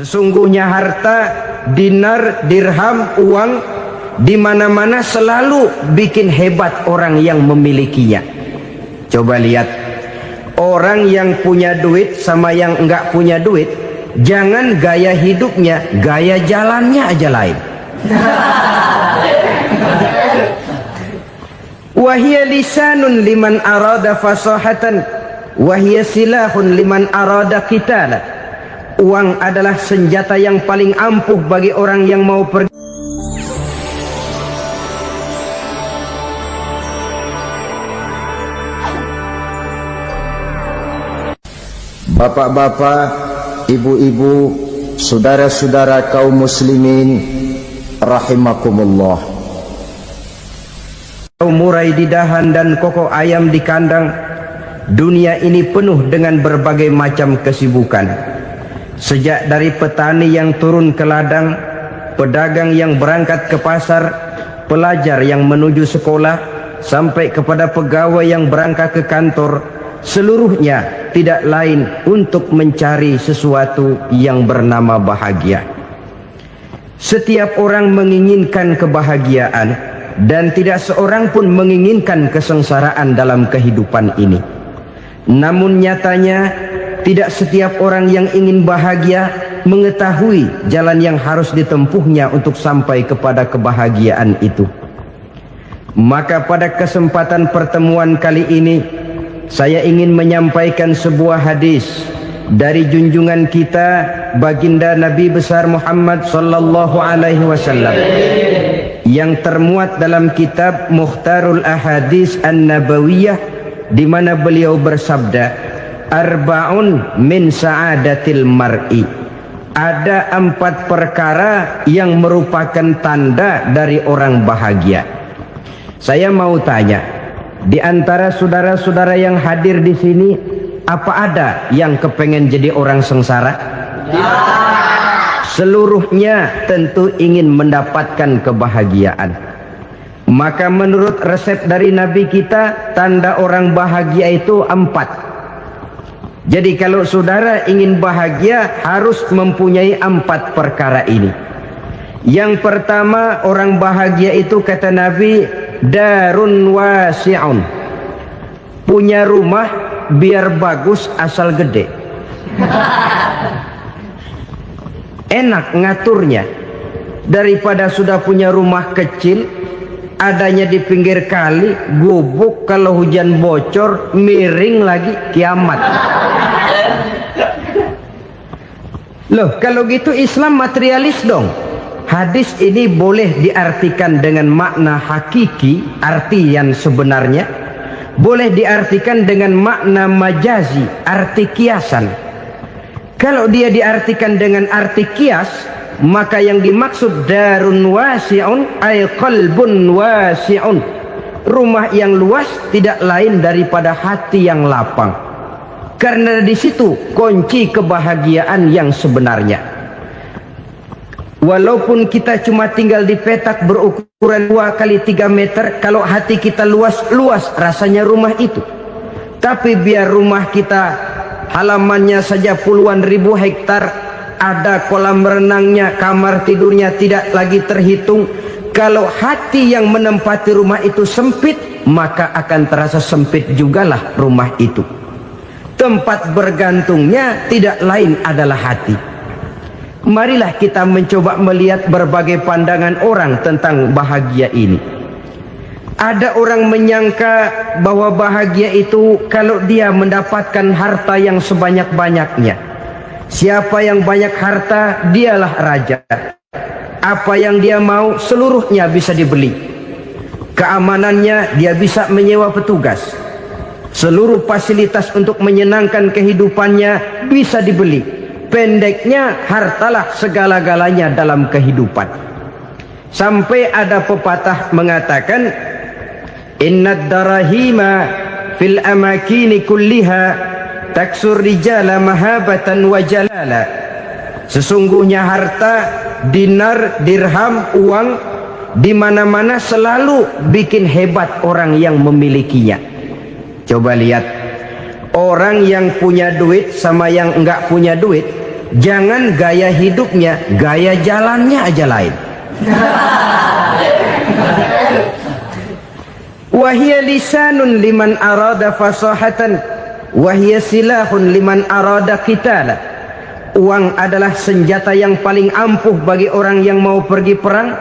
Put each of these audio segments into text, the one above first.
Sesungguhnya harta, dinar, dirham, uang di mana-mana selalu bikin hebat orang yang memilikinya. Coba lihat, orang yang punya duit sama yang enggak punya duit, jangan gaya hidupnya, gaya jalannya aja lain. Wahia lisanun liman arada fasahatan, wahia silahun liman arada qitala. Uang adalah senjata yang paling ampuh bagi orang yang mau pergi. Bapak-bapak, ibu-ibu, saudara-saudara kaum muslimin rahimakumullah. Murai di dahan dan koko ayam di kandang, dunia ini penuh dengan berbagai macam kesibukan. Sejak dari petani yang turun ke ladang, pedagang yang berangkat ke pasar, pelajar yang menuju sekolah, sampai kepada pegawai yang berangkat ke kantor, seluruhnya tidak lain untuk mencari sesuatu yang bernama bahagia. Setiap orang menginginkan kebahagiaan, dan tidak seorang pun menginginkan kesengsaraan dalam kehidupan ini. Namun nyatanya tidak setiap orang yang ingin bahagia mengetahui jalan yang harus ditempuhnya untuk sampai kepada kebahagiaan itu. Maka pada kesempatan pertemuan kali ini, saya ingin menyampaikan sebuah hadis dari junjungan kita baginda Nabi besar Muhammad sallallahu alaihi wasallam yang termuat dalam kitab Mukhtarul Ahadits An-Nabawiyah, di mana beliau bersabda, arba'un min sa'adatil mar'i. Ada 4 perkara yang merupakan tanda dari orang bahagia. Saya mau tanya, di antara saudara-saudara yang hadir di sini, apa ada yang kepengen jadi orang sengsara? Ya. Seluruhnya tentu ingin mendapatkan kebahagiaan. Maka menurut resep dari Nabi kita, tanda orang bahagia itu 4. Jadi kalau saudara ingin bahagia, harus mempunyai 4 perkara ini. Yang pertama, orang bahagia itu kata Nabi, darun wasi'un. Punya rumah biar bagus asal gede. Enak ngaturnya. Daripada sudah punya rumah kecil, adanya di pinggir kali, gubuk, kalau hujan bocor, miring lagi, kiamat. Loh, kalau gitu Islam materialis dong. Hadis ini boleh diartikan dengan makna hakiki, arti yang sebenarnya. Boleh diartikan dengan makna majazi, arti kiasan. Kalau dia diartikan dengan arti kias, maka yang dimaksud darun wasi'un ay qalbun wasi'un. Rumah yang luas tidak lain daripada hati yang lapang. Karena di situ kunci kebahagiaan yang sebenarnya. Walaupun kita cuma tinggal di petak berukuran 2 kali 3 meter, kalau hati kita luas-luas rasanya rumah itu. Tapi biar rumah kita halamannya saja puluhan ribu hektar, ada kolam renangnya, kamar tidurnya tidak lagi terhitung. Kalau hati yang menempati rumah itu sempit, maka akan terasa sempit jugalah rumah itu. Tempat bergantungnya tidak lain adalah hati. Marilah kita mencoba melihat berbagai pandangan orang tentang bahagia ini. Ada orang menyangka bahwa bahagia itu kalau dia mendapatkan harta yang sebanyak-banyaknya. Siapa yang banyak harta, dialah raja. Apa yang dia mau, seluruhnya bisa dibeli. Keamanannya, dia bisa menyewa petugas. Seluruh fasilitas untuk menyenangkan kehidupannya bisa dibeli. Pendeknya, hartalah segala-galanya dalam kehidupan. Sampai ada pepatah mengatakan, innad darahima fil amakini kulliha taksur rijala mahabatan wa jalala. Sesungguhnya harta, dinar, dirham, uang di mana-mana selalu bikin hebat orang yang memilikinya. Coba lihat, orang yang punya duit sama yang enggak punya duit, Jangan gaya hidupnya, gaya jalannya aja lain. Wahia lisanun liman arada fasahatan, wahia silahun liman arada qitala. Uang adalah senjata yang paling ampuh bagi orang yang mau pergi perang,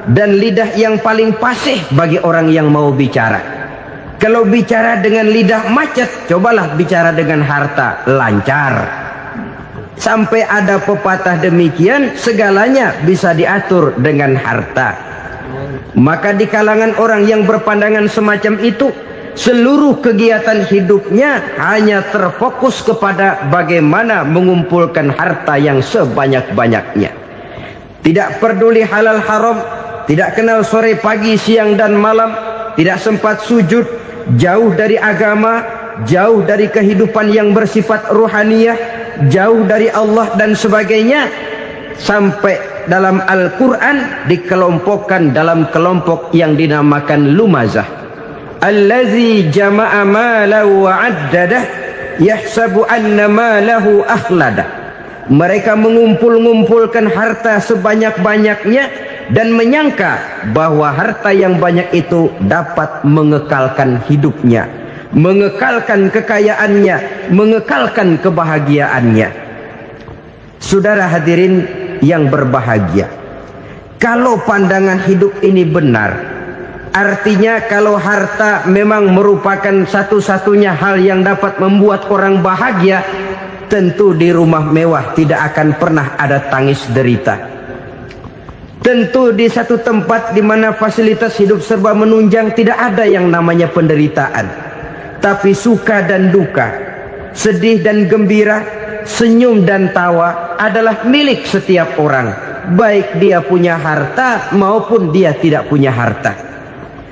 dan lidah yang paling fasih bagi orang yang mau bicara. Kalau bicara dengan lidah macet, cobalah bicara dengan harta, lancar. Sampai ada pepatah demikian, segalanya bisa diatur dengan harta. Maka di kalangan orang yang berpandangan semacam itu, seluruh kegiatan hidupnya hanya terfokus kepada bagaimana mengumpulkan harta yang sebanyak-banyaknya. Tidak peduli halal haram, tidak kenal sore pagi siang dan malam, tidak sempat sujud, jauh dari agama, jauh dari kehidupan yang bersifat ruhaniyah, jauh dari Allah dan sebagainya. Sampai dalam Al-Quran dikelompokkan dalam kelompok yang dinamakan lumazah. Allazi jama'a malahu wa 'addadah yahsabu anna malahu akhlada. Mereka mengumpul-ngumpulkan harta sebanyak-banyaknya dan menyangka bahwa harta yang banyak itu dapat mengekalkan hidupnya, mengekalkan kekayaannya, mengekalkan kebahagiaannya. Saudara hadirin yang berbahagia, kalau pandangan hidup ini benar, artinya kalau harta memang merupakan satu-satunya hal yang dapat membuat orang bahagia, tentu di rumah mewah tidak akan pernah ada tangis derita. Tentu di satu tempat di mana fasilitas hidup serba menunjang tidak ada yang namanya penderitaan. Tapi suka dan duka, sedih dan gembira, senyum dan tawa adalah milik setiap orang, baik dia punya harta maupun dia tidak punya harta.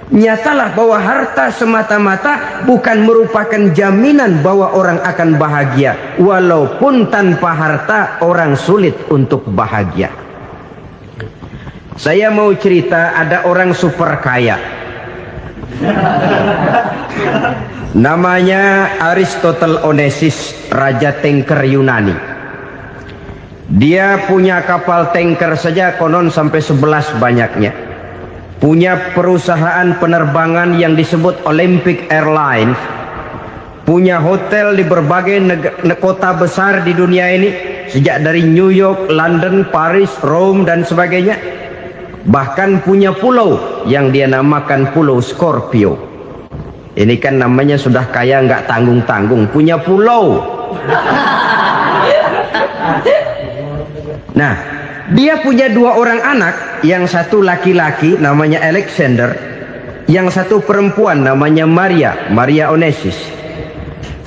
Nyatalah bahwa harta semata-mata bukan merupakan jaminan bahwa orang akan bahagia, walaupun tanpa harta orang sulit untuk bahagia. Saya mau cerita, ada orang super kaya, namanya Aristotle Onesimus, raja tanker Yunani. Dia punya kapal tanker saja konon sampai 11 banyaknya. Punya perusahaan penerbangan yang disebut Olympic Airlines. Punya hotel di berbagai kota besar di dunia ini, sejak dari New York, London, Paris, Rome dan sebagainya. Bahkan punya pulau yang dia namakan Pulau Scorpio. Ini kan namanya sudah kaya nggak tanggung-tanggung, punya pulau. Nah, dia punya 2 orang anak, yang satu laki-laki namanya Alexander, yang satu perempuan namanya Maria Onesimus.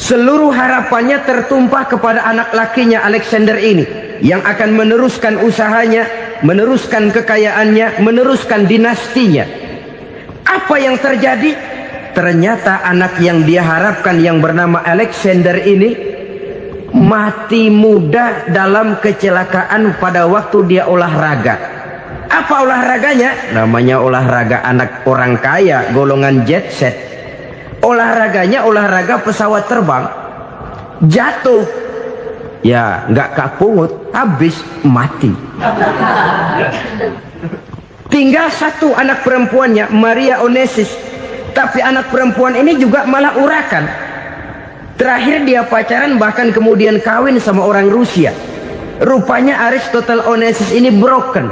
Seluruh harapannya tertumpah kepada anak lakinya Alexander ini, yang akan meneruskan usahanya, meneruskan kekayaannya, meneruskan dinastinya. Apa yang terjadi? Ternyata anak yang dia harapkan yang bernama Alexander ini mati muda dalam kecelakaan pada waktu dia olahraga. Apa olahraganya? Namanya olahraga anak orang kaya, golongan jet set. Olahraganya olahraga pesawat terbang. Jatuh, ya nggak kapungut, habis mati. Tinggal satu anak perempuannya, Maria Onesimus. Tapi anak perempuan ini juga malah urakan. Terakhir dia pacaran, bahkan kemudian kawin sama orang Rusia. Rupanya Aristotle Onesimus ini broken.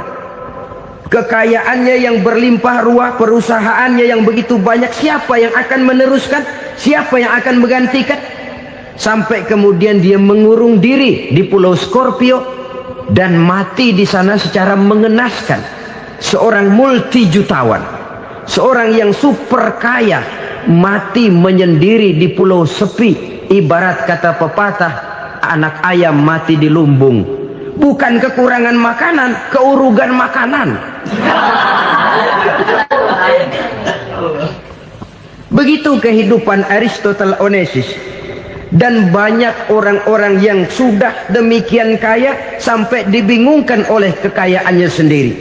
Kekayaannya yang berlimpah ruah, perusahaannya yang begitu banyak, siapa yang akan meneruskan? Siapa yang akan menggantikan? Sampai kemudian dia mengurung diri di Pulau Scorpio dan mati di sana secara mengenaskan. Seorang multi-jutawan, seorang yang super kaya, mati menyendiri di pulau sepi. Ibarat kata pepatah, anak ayam mati di lumbung. Bukan kekurangan makanan, keurugan makanan. Begitu kehidupan Aristotle Onesimus. Dan banyak orang-orang yang sudah demikian kaya sampai dibingungkan oleh kekayaannya sendiri.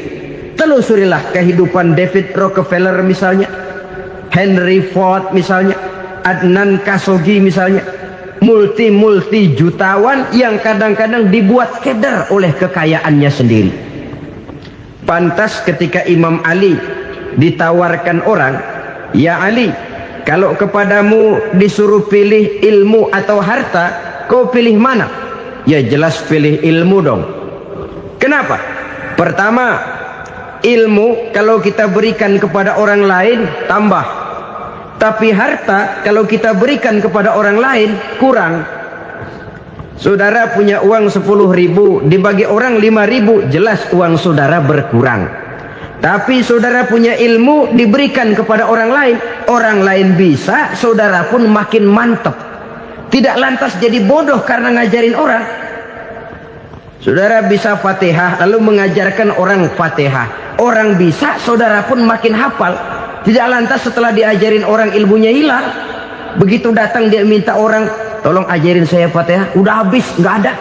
Telusurilah kehidupan David Rockefeller misalnya, Henry Ford misalnya, Adnan Khashoggi misalnya. multi jutawan yang kadang-kadang dibuat keder oleh kekayaannya sendiri. Pantas ketika Imam Ali ditawarkan orang, "Ya Ali, kalau kepadamu disuruh pilih ilmu atau harta, kau pilih mana?" Ya jelas pilih ilmu dong. Kenapa? Pertama, ilmu kalau kita berikan kepada orang lain tambah. Tapi harta kalau kita berikan kepada orang lain kurang. Saudara punya uang 10.000, dibagi orang 5.000, jelas uang saudara berkurang. Tapi saudara punya ilmu diberikan kepada orang lain bisa, saudara pun makin mantap. Tidak lantas jadi bodoh karena ngajarin orang. Saudara bisa Fatihah lalu mengajarkan orang Fatihah. Orang bisa, saudara pun makin hafal. Tidak lantas setelah diajarin orang ilmunya hilang. Begitu datang dia minta orang, "Tolong ajarin saya Fatihah." Udah habis, nggak ada.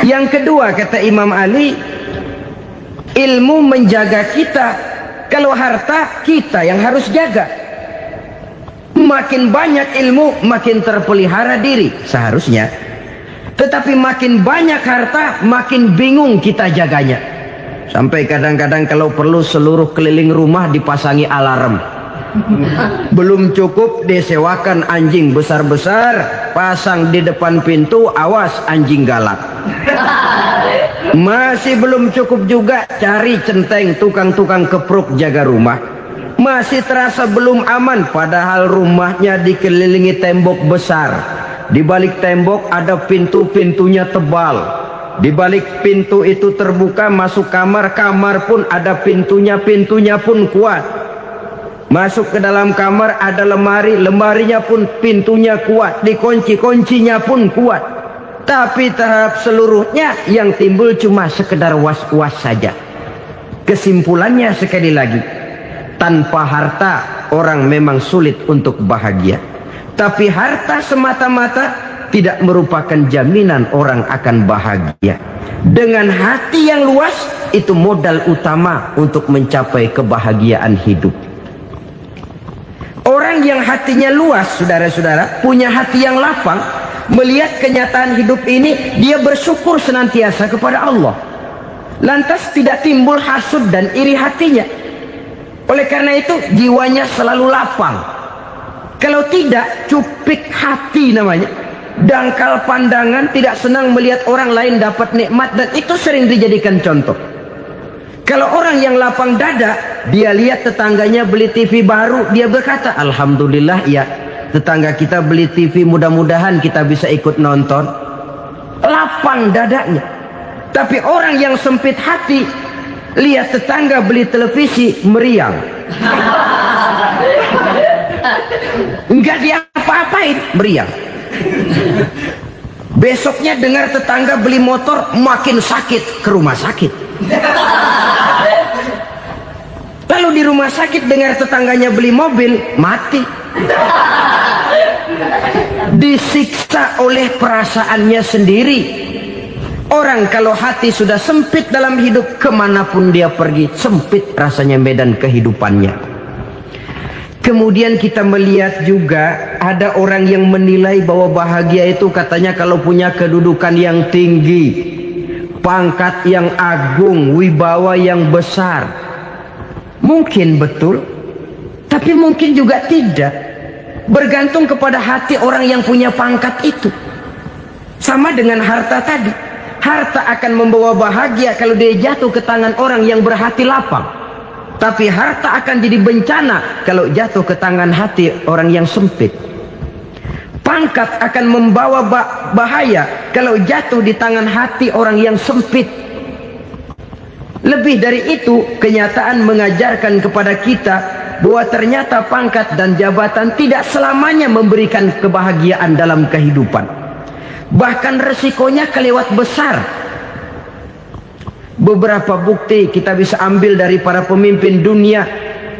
Yang kedua kata Imam Ali, ilmu menjaga kita. Kalau harta kita yang harus jaga. Makin banyak ilmu makin terpelihara diri seharusnya. Tetapi makin banyak harta makin bingung kita jaganya. Sampai kadang-kadang kalau perlu seluruh keliling rumah dipasangi alarm. Belum cukup disewakan anjing besar-besar, pasang di depan pintu, awas anjing galak. Masih belum cukup juga, cari centeng tukang-tukang kepruk jaga rumah. Masih terasa belum aman, padahal rumahnya dikelilingi tembok besar. Di balik tembok ada pintu-pintunya tebal. Di balik pintu itu terbuka masuk kamar, kamar pun ada pintunya, pintunya pun kuat. Masuk ke dalam kamar ada lemari, lemarinya pun pintunya kuat, dikunci, kuncinya pun kuat. Tapi terhadap seluruhnya yang timbul cuma sekedar was-was saja. Kesimpulannya sekali lagi, tanpa harta orang memang sulit untuk bahagia. Tapi harta semata-mata tidak merupakan jaminan orang akan bahagia. Dengan hati yang luas, itu modal utama untuk mencapai kebahagiaan hidup. Orang yang hatinya luas, saudara-saudara, punya hati yang lapang, melihat kenyataan hidup ini, dia bersyukur senantiasa kepada Allah. Lantas tidak timbul hasud dan iri hatinya. Oleh karena itu, jiwanya selalu lapang. Kalau tidak, cupik hati namanya. Dangkal pandangan, tidak senang melihat orang lain dapat nikmat, dan itu sering dijadikan contoh. Kalau orang yang lapang dada, dia lihat tetangganya beli TV baru, dia berkata, "Alhamdulillah ya, tetangga kita beli TV, mudah-mudahan kita bisa ikut nonton." Lapang dadanya. Tapi orang yang sempit hati, lihat tetangga beli televisi, meriang. Enggak dia apa-apain, meriang. Besoknya dengar tetangga beli motor, makin sakit, ke rumah sakit. Lalu di rumah sakit dengar tetangganya beli mobil, mati. Disiksa oleh perasaannya sendiri. Orang kalau hati sudah sempit dalam hidup, kemanapun dia pergi, sempit rasanya medan kehidupannya. Kemudian kita melihat juga ada orang yang menilai bahwa bahagia itu katanya kalau punya kedudukan yang tinggi, pangkat yang agung, wibawa yang besar. Mungkin betul, tapi mungkin juga tidak. Bergantung kepada hati orang yang punya pangkat itu. Sama dengan harta tadi. Harta akan membawa bahagia kalau dia jatuh ke tangan orang yang berhati lapang. Tapi harta akan jadi bencana kalau jatuh ke tangan hati orang yang sempit. Pangkat akan membawa bahaya kalau jatuh di tangan hati orang yang sempit. Lebih dari itu, kenyataan mengajarkan kepada kita bahwa ternyata pangkat dan jabatan tidak selamanya memberikan kebahagiaan dalam kehidupan. Bahkan resikonya kelewat besar. Beberapa bukti kita bisa ambil dari para pemimpin dunia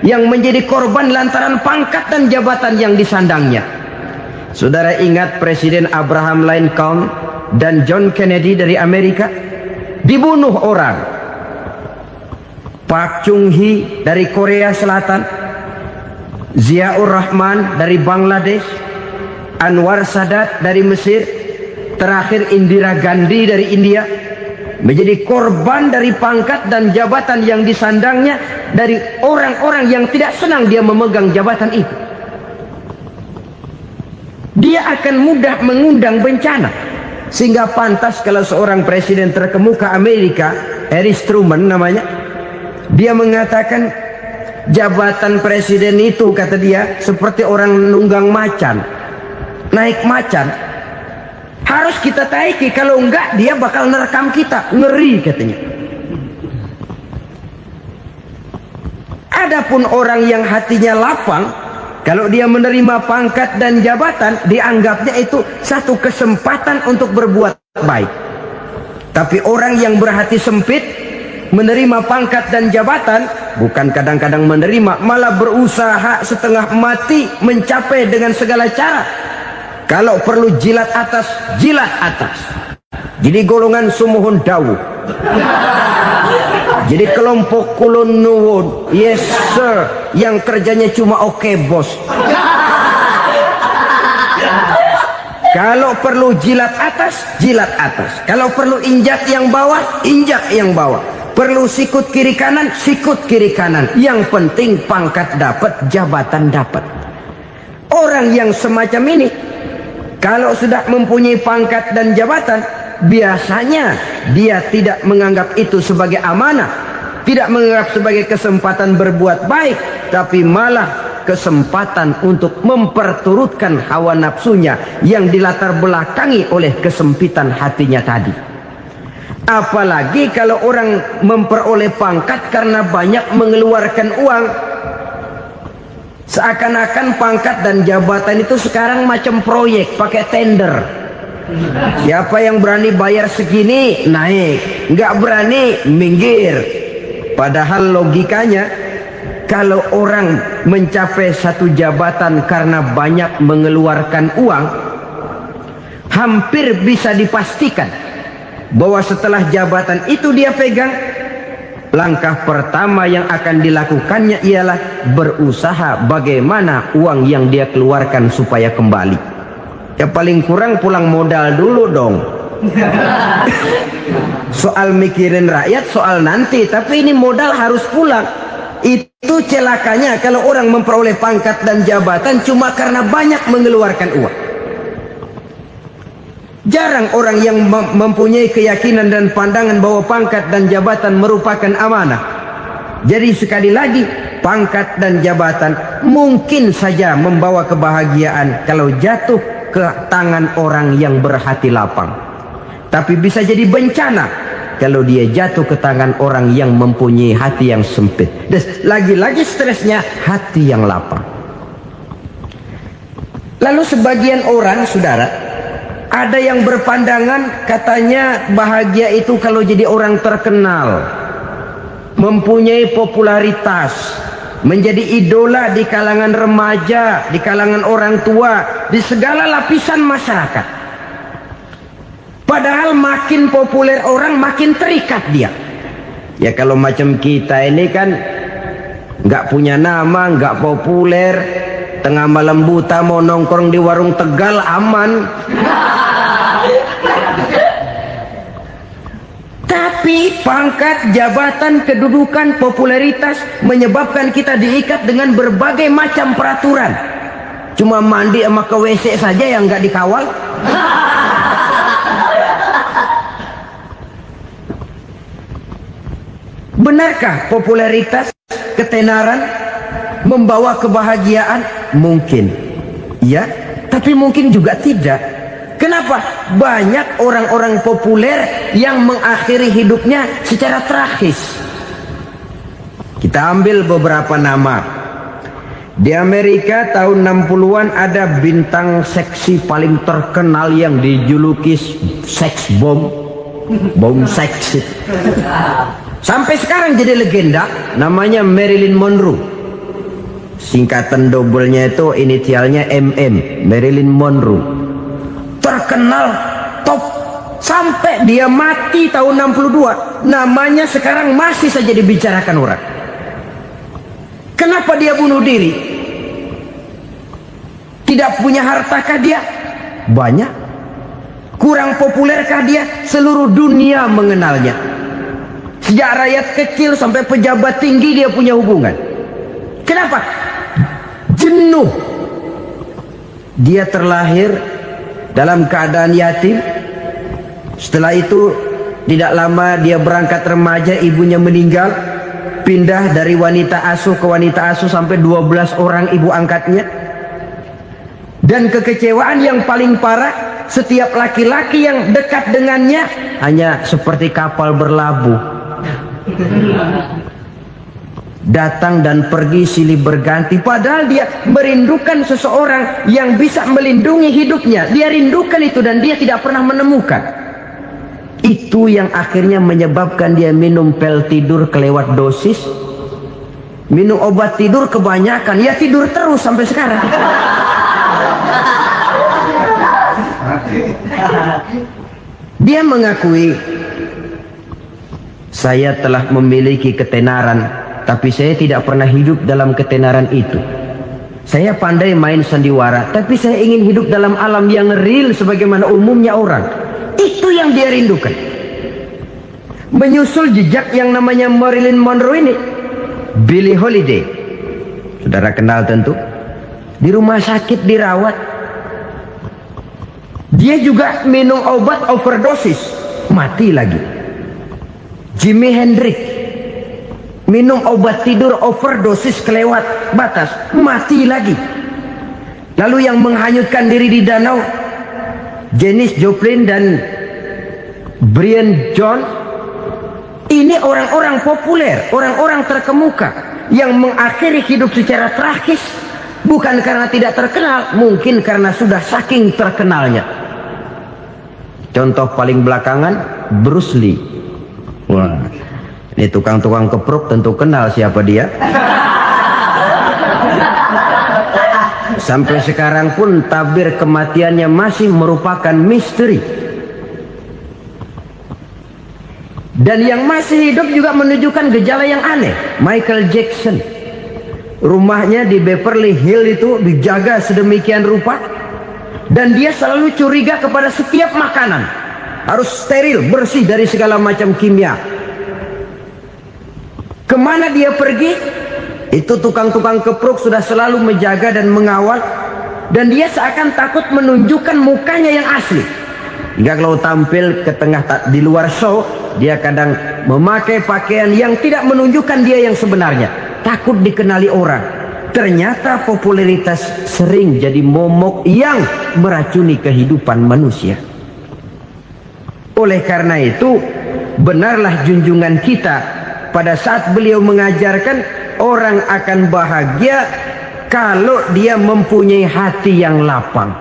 yang menjadi korban lantaran pangkat dan jabatan yang disandangnya. Saudara ingat Presiden Abraham Lincoln dan John Kennedy dari Amerika? Dibunuh orang. Park Chung-hee dari Korea Selatan Ziaur Rahman dari Bangladesh, Anwar Sadat dari Mesir, terakhir Indira Gandhi dari India, menjadi korban dari pangkat dan jabatan yang disandangnya dari orang-orang yang tidak senang dia memegang jabatan itu. Dia akan mudah mengundang bencana, sehingga pantas kalau seorang presiden terkemuka Amerika, Harry Truman namanya, dia mengatakan jabatan presiden itu, kata dia, seperti orang nunggang macan, naik macan, harus kita taiki, kalau enggak dia bakal nerekam kita, ngeri katanya. Adapun orang yang hatinya lapang, kalau dia menerima pangkat dan jabatan, dianggapnya itu satu kesempatan untuk berbuat baik. Tapi orang yang berhati sempit, menerima pangkat dan jabatan, bukan kadang-kadang menerima, malah berusaha setengah mati mencapai dengan segala cara. Kalau perlu jilat atas, jilat atas. Jadi golongan sumuhun dawu. Jadi kelompok kulon nuwun, yes sir, yang kerjanya cuma oke bos. Kalau perlu jilat atas, jilat atas. Kalau perlu injak yang bawah, injak yang bawah. Perlu sikut kiri kanan, sikut kiri kanan. Yang penting pangkat dapat, jabatan dapat. Orang yang semacam ini, kalau sudah mempunyai pangkat dan jabatan, biasanya dia tidak menganggap itu sebagai amanah, tidak menganggap sebagai kesempatan berbuat baik, tapi malah kesempatan untuk memperturutkan hawa nafsunya yang dilatar belakangi oleh kesempitan hatinya tadi. Apalagi kalau orang memperoleh pangkat karena banyak mengeluarkan uang, seakan-akan pangkat dan jabatan itu sekarang macam proyek, pakai tender. Siapa yang berani bayar segini naik, nggak berani minggir. Padahal logikanya, kalau orang mencapai satu jabatan karena banyak mengeluarkan uang, hampir bisa dipastikan bahwa setelah jabatan itu dia pegang, langkah pertama yang akan dilakukannya ialah berusaha bagaimana uang yang dia keluarkan supaya kembali. Ya paling kurang pulang modal dulu dong. Soal mikirin rakyat soal nanti, tapi ini modal harus pulang. Itu celakanya kalau orang memperoleh pangkat dan jabatan cuma karena banyak mengeluarkan uang. Jarang orang yang mempunyai keyakinan dan pandangan bahwa pangkat dan jabatan merupakan amanah. Jadi sekali lagi, pangkat dan jabatan mungkin saja membawa kebahagiaan kalau jatuh ke tangan orang yang berhati lapang. Tapi bisa jadi bencana kalau dia jatuh ke tangan orang yang mempunyai hati yang sempit. Dan lagi-lagi stresnya hati yang lapang. Lalu sebagian orang, saudara, ada yang berpandangan katanya bahagia itu kalau jadi orang terkenal, mempunyai popularitas, menjadi idola di kalangan remaja, di kalangan orang tua, di segala lapisan masyarakat. Padahal makin populer orang, makin terikat dia. Ya kalau macam kita ini kan nggak punya nama, nggak populer, tengah malam buta mau nongkrong di warung Tegal aman. Tapi pangkat, jabatan, kedudukan, popularitas menyebabkan kita diikat dengan berbagai macam peraturan. Cuma mandi sama ke WC saja yang nggak dikawal. Benarkah popularitas, ketenaran membawa kebahagiaan? Mungkin. Ya, tapi mungkin juga tidak. Kenapa? Banyak orang-orang populer yang mengakhiri hidupnya secara tragis. Kita ambil beberapa nama. Di Amerika tahun 60-an ada bintang seksi paling terkenal yang dijuluki seks bom. Bom seks. Sampai sekarang jadi legenda, namanya Marilyn Monroe. Singkatan doublenya itu inisialnya MM, Marilyn Monroe. Terkenal top sampai dia mati tahun 62, namanya sekarang masih saja dibicarakan orang. Kenapa dia bunuh diri? Tidak punya hartakah dia? Banyak. Kurang populerkah dia? Seluruh dunia mengenalnya. Sejak rakyat kecil sampai pejabat tinggi dia punya hubungan. Kenapa? Jenuh. Dia terlahir dalam keadaan yatim. Setelah itu tidak lama dia berangkat remaja, ibunya meninggal. Pindah dari wanita asuh ke wanita asuh sampai 12 orang ibu angkatnya. Dan kekecewaan yang paling parah, setiap laki-laki yang dekat dengannya hanya seperti kapal berlabuh. Datang dan pergi silih berganti. Padahal dia merindukan seseorang yang bisa melindungi hidupnya. Dia rindukan itu dan dia tidak pernah menemukan. Itu yang akhirnya menyebabkan dia minum pil tidur kelewat dosis. Minum obat tidur kebanyakan. Ya tidur terus sampai sekarang. Dia mengakui, saya telah memiliki ketenaran, tapi saya tidak pernah hidup dalam ketenaran itu. Saya pandai main sandiwara, tapi saya ingin hidup dalam alam yang real sebagaimana umumnya orang. Itu yang dia rindukan. Menyusul jejak yang namanya Marilyn Monroe ini, Billie Holiday, saudara kenal tentu. Di rumah sakit dirawat. Dia juga minum obat overdosis, mati lagi. Jimi Hendrix minum obat tidur overdosis kelewat batas, mati lagi. Lalu yang menghanyutkan diri di danau, Janis Joplin dan Brian Jones. Ini orang-orang populer, orang-orang terkemuka yang mengakhiri hidup secara tragis. Bukan karena tidak terkenal, mungkin karena sudah saking terkenalnya. Contoh paling belakangan, Bruce Lee. Wah, ini tukang-tukang kepruk tentu kenal siapa dia. Sampai sekarang pun tabir kematiannya masih merupakan misteri. Dan yang masih hidup juga menunjukkan gejala yang aneh. Michael Jackson, rumahnya di Beverly Hills itu dijaga sedemikian rupa, dan dia selalu curiga kepada setiap makanan. Harus steril, bersih dari segala macam kimia. Kemana dia pergi, itu tukang-tukang kepruk sudah selalu menjaga dan mengawal. Dan dia seakan takut menunjukkan mukanya yang asli. Hingga kalau tampil ke tengah di luar show, dia kadang memakai pakaian yang tidak menunjukkan dia yang sebenarnya. Takut dikenali orang. Ternyata popularitas sering jadi momok yang meracuni kehidupan manusia. Oleh karena itu, benarlah junjungan kita pada saat beliau mengajarkan orang akan bahagia kalau dia mempunyai hati yang lapang.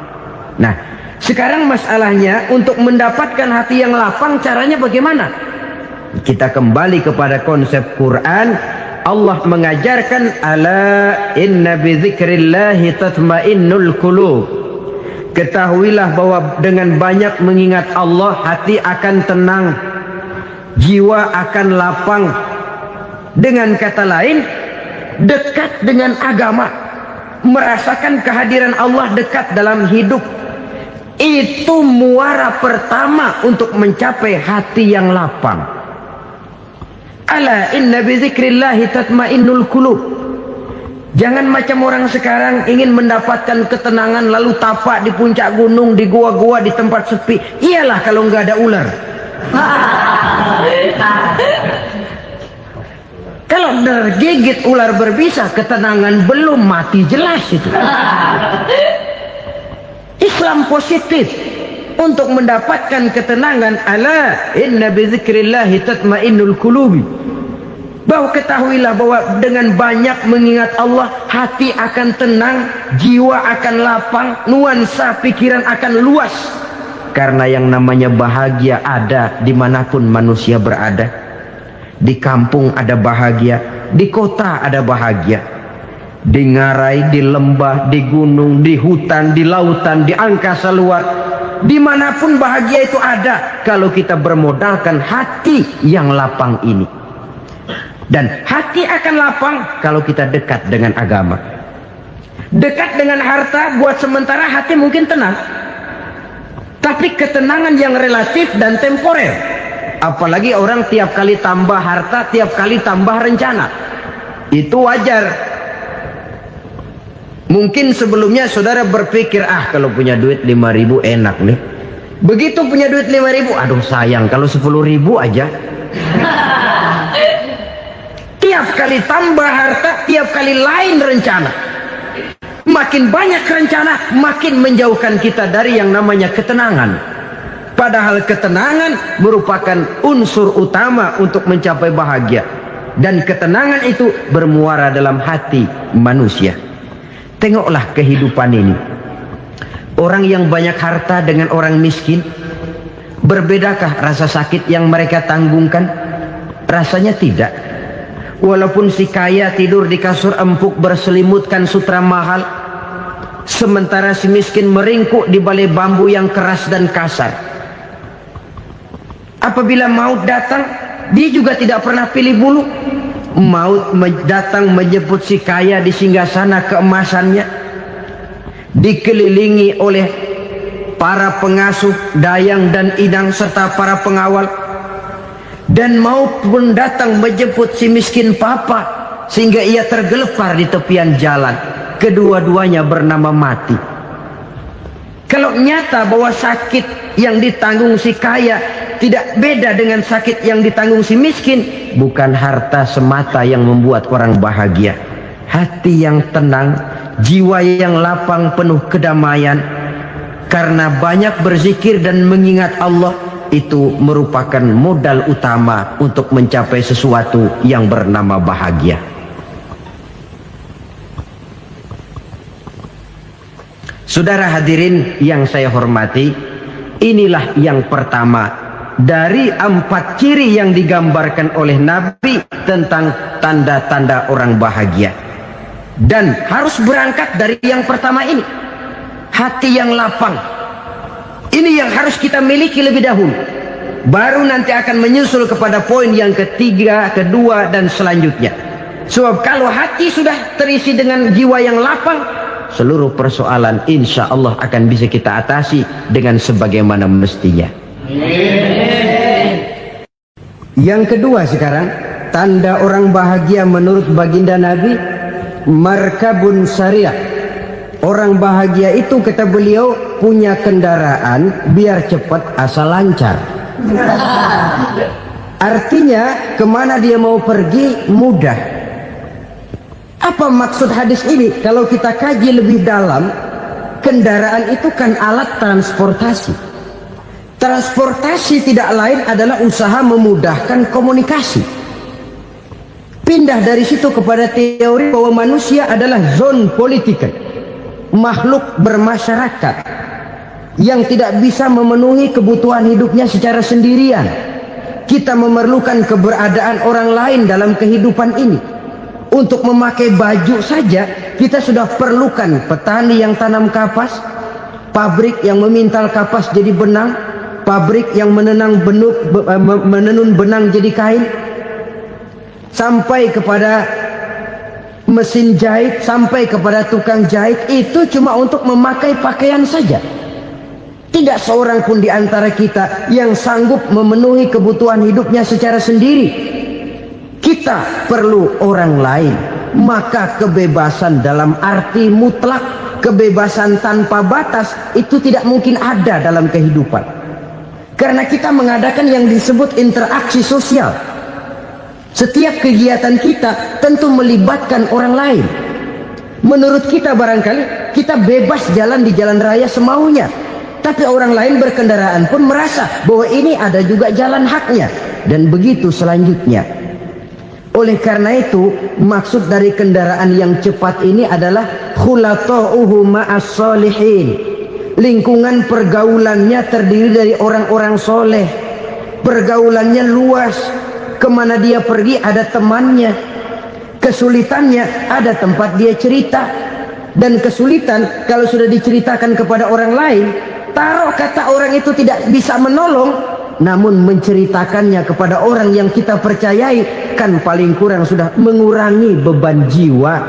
Nah, sekarang masalahnya untuk mendapatkan hati yang lapang, caranya bagaimana? Kita kembali kepada konsep Quran. Allah mengajarkan, ala inna bizikrillahi tatmainnul qulub. Ketahuilah bahwa dengan banyak mengingat Allah, hati akan tenang, jiwa akan lapang. Dengan kata lain, dekat dengan agama, merasakan kehadiran Allah dekat dalam hidup. Itu muara pertama untuk mencapai hati yang lapang. Ala inna bizikrillahi tatmainnul qulub. Jangan macam orang sekarang ingin mendapatkan ketenangan lalu tapak di puncak gunung, di gua-gua, di tempat sepi. Iyalah kalau nggak ada ular. Kalau tergigit ular berbisa, ketenangan belum, mati jelas itu. Islam positif untuk mendapatkan ketenangan. Ala inna bizikrillahi tatmainnul qulubi. Bahwa ketahuilah bahwa dengan banyak mengingat Allah, hati akan tenang, jiwa akan lapang, nuansa pikiran akan luas. Karena yang namanya bahagia ada dimanapun manusia berada. Di kampung ada bahagia, di kota ada bahagia. Di ngarai, di lembah, di gunung, di hutan, di lautan, di angkasa luar. Dimanapun bahagia itu ada kalau kita bermodalkan hati yang lapang ini. Dan hati akan lapang kalau kita dekat dengan agama. Dekat dengan harta buat sementara hati mungkin tenang, tapi ketenangan yang relatif dan temporer. Apalagi orang tiap kali tambah harta, tiap kali tambah rencana. Itu wajar. Mungkin sebelumnya saudara berpikir, kalau punya duit 5.000 enak nih. Begitu punya duit 5.000, aduh sayang kalau 10.000 aja. Tiap kali tambah harta, tiap kali lain rencana. Makin banyak rencana, makin menjauhkan kita dari yang namanya ketenangan. Padahal ketenangan merupakan unsur utama untuk mencapai bahagia. Dan ketenangan itu bermuara dalam hati manusia. Tengoklah kehidupan ini. Orang yang banyak harta dengan orang miskin, berbedakah rasa sakit yang mereka tanggungkan? Rasanya tidak. Walaupun si kaya tidur di kasur empuk berselimutkan sutra mahal, sementara si miskin meringkuk di balai bambu yang keras dan kasar. Apabila maut datang, dia juga tidak pernah pilih bulu. Maut datang menjemput si kaya di singgasana keemasannya, dikelilingi oleh para pengasuh, dayang dan inang serta para pengawal. Dan maut pun datang menjemput si miskin papa, sehingga ia tergelepar di tepian jalan. Kedua-duanya bernama mati. Kalau nyata bahwa sakit yang ditanggung si kaya tidak beda dengan sakit yang ditanggung si miskin, bukan harta semata yang membuat orang bahagia. Hati yang tenang, jiwa yang lapang penuh kedamaian, karena banyak berzikir dan mengingat Allah, itu merupakan modal utama untuk mencapai sesuatu yang bernama bahagia. Saudara hadirin yang saya hormati, inilah yang pertama dari 4 ciri yang digambarkan oleh Nabi tentang tanda-tanda orang bahagia. Dan harus berangkat dari yang pertama ini, hati yang lapang. Ini yang harus kita miliki lebih dahulu. Baru nanti akan menyusul kepada poin yang ketiga, kedua, dan selanjutnya. Sebab kalau hati sudah terisi dengan jiwa yang lapang, seluruh persoalan insya Allah akan bisa kita atasi dengan sebagaimana mestinya. Yang kedua sekarang, tanda orang bahagia menurut baginda Nabi, markabun syariah. Orang bahagia itu, kata beliau, punya kendaraan biar cepat asal lancar. Artinya kemana dia mau pergi mudah. Apa maksud hadis ini? Kalau kita kaji lebih dalam, kendaraan itu kan alat transportasi. Transportasi tidak lain adalah usaha memudahkan komunikasi. Pindah dari situ kepada teori bahwa manusia adalah zon political, makhluk bermasyarakat yang tidak bisa memenuhi kebutuhan hidupnya secara sendirian. Kita memerlukan keberadaan orang lain dalam kehidupan ini. Untuk memakai baju saja kita sudah perlukan petani yang tanam kapas, pabrik yang memintal kapas jadi benang, pabrik yang menenun benang jadi kain, sampai kepada mesin jahit, sampai kepada tukang jahit. Itu cuma untuk memakai pakaian saja. Tidak seorang pun di antara kita yang sanggup memenuhi kebutuhan hidupnya secara sendiri. Kita perlu orang lain. Maka kebebasan dalam arti mutlak, kebebasan tanpa batas, itu tidak mungkin ada dalam kehidupan. Karena kita mengadakan yang disebut interaksi sosial. Setiap kegiatan kita tentu melibatkan orang lain. Menurut kita barangkali kita bebas jalan di jalan raya semaunya, tapi orang lain berkendaraan pun merasa bahwa ini ada juga jalan haknya. Dan begitu selanjutnya. Oleh karena itu, maksud dari kendaraan yang cepat ini adalah khulatuhu ma'as solihin. Lingkungan pergaulannya terdiri dari orang-orang soleh. Pergaulannya luas. Kemana dia pergi ada temannya. Kesulitannya ada tempat dia cerita. Dan kesulitan kalau sudah diceritakan kepada orang lain, taruh kata orang itu tidak bisa menolong, namun menceritakannya kepada orang yang kita percayai, kan paling kurang sudah mengurangi beban jiwa.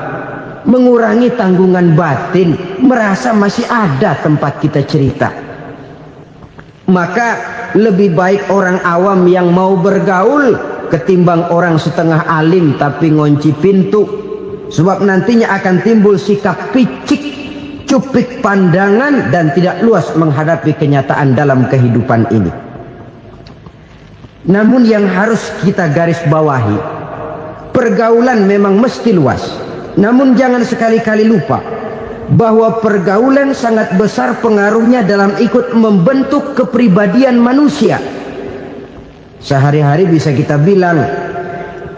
mengurangi tanggungan batin, merasa masih ada tempat kita cerita. Maka lebih baik orang awam yang mau bergaul ketimbang orang setengah alim tapi ngunci pintu. Sebab nantinya akan timbul sikap picik, cupik pandangan, dan tidak luas menghadapi kenyataan dalam kehidupan ini. Namun yang harus kita garis bawahi, pergaulan memang mesti luas. Namun jangan sekali-kali lupa bahwa pergaulan sangat besar pengaruhnya dalam ikut membentuk kepribadian manusia. Sehari-hari bisa kita bilang,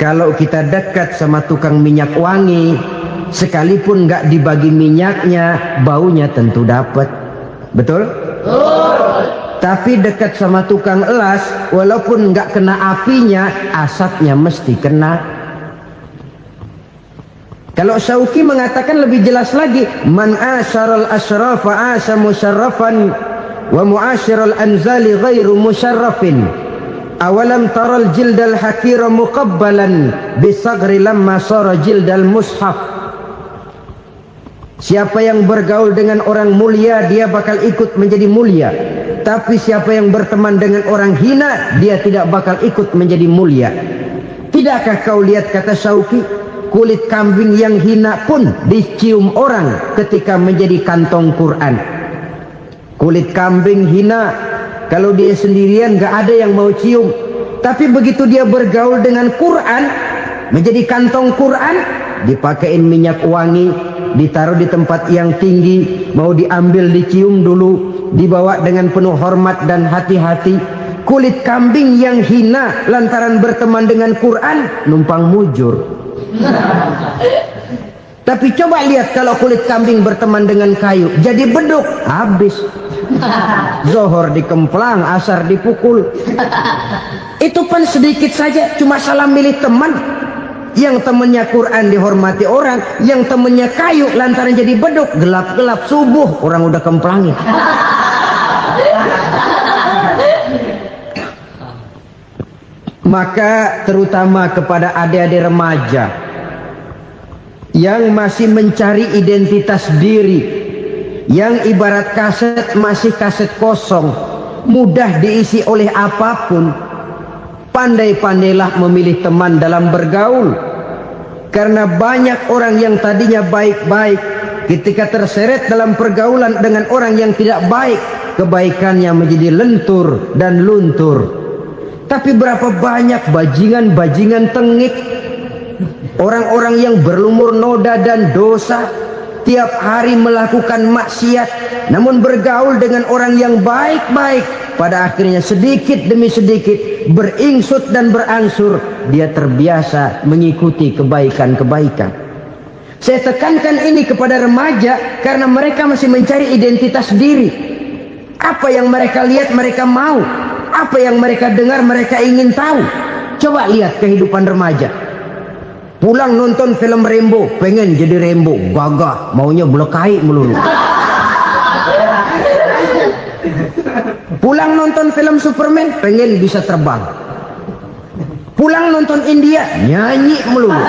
kalau kita dekat sama tukang minyak wangi, sekalipun nggak dibagi minyaknya, baunya tentu dapat. Betul? Tapi dekat sama tukang elas, walaupun nggak kena apinya, asapnya mesti kena. Kalau Syauqi mengatakan lebih jelas lagi, man asyaral asrafa asa musyarrafan wa muasyiral anzali ghairu musyarrafin. Awalam taral jildal hakira muqabbalan bisagri lamma sara jildal mushaf. Siapa yang bergaul dengan orang mulia, dia bakal ikut menjadi mulia. Tapi siapa yang berteman dengan orang hina, dia tidak bakal ikut menjadi mulia. Tidakkah kau lihat, kata Syauqi, kulit kambing yang hina pun dicium orang ketika menjadi kantong Quran. Kulit kambing hina, kalau dia sendirian gak ada yang mau cium. Tapi begitu dia bergaul dengan Quran, menjadi kantong Quran, dipakein minyak wangi, ditaruh di tempat yang tinggi, mau diambil dicium dulu, dibawa dengan penuh hormat dan hati-hati. Kulit kambing yang hina lantaran berteman dengan Quran, numpang mujur. Tapi coba lihat kalau kulit kambing berteman dengan kayu, jadi beduk, habis. Zohor dikemplang, asar dipukul. Itu pun sedikit saja, cuma salah milih teman. Yang temannya Quran dihormati orang, yang temannya kayu lantaran jadi beduk, gelap-gelap subuh orang udah kemplangin. Maka terutama kepada adik-adik remaja yang masih mencari identitas diri, yang ibarat kaset masih kaset kosong, mudah diisi oleh apapun, pandai-pandailah memilih teman dalam bergaul. Karena banyak orang yang tadinya baik-baik, ketika terseret dalam pergaulan dengan orang yang tidak baik, kebaikannya menjadi lentur dan luntur. Tapi berapa banyak bajingan-bajingan tengik, orang-orang yang berlumur noda dan dosa, tiap hari melakukan maksiat, namun bergaul dengan orang yang baik-baik, pada akhirnya sedikit demi sedikit beringsut dan berangsur dia terbiasa mengikuti kebaikan-kebaikan. Saya tekankan ini kepada remaja karena mereka masih mencari identitas diri. Apa yang mereka lihat mereka mau, apa yang mereka dengar mereka ingin tahu. Coba lihat kehidupan remaja. Pulang nonton film Rambo, pengen jadi Rambo, gagah, maunya belekai melulu. Pulang nonton film Superman, pengen bisa terbang. Pulang nonton India, nyanyi melulu.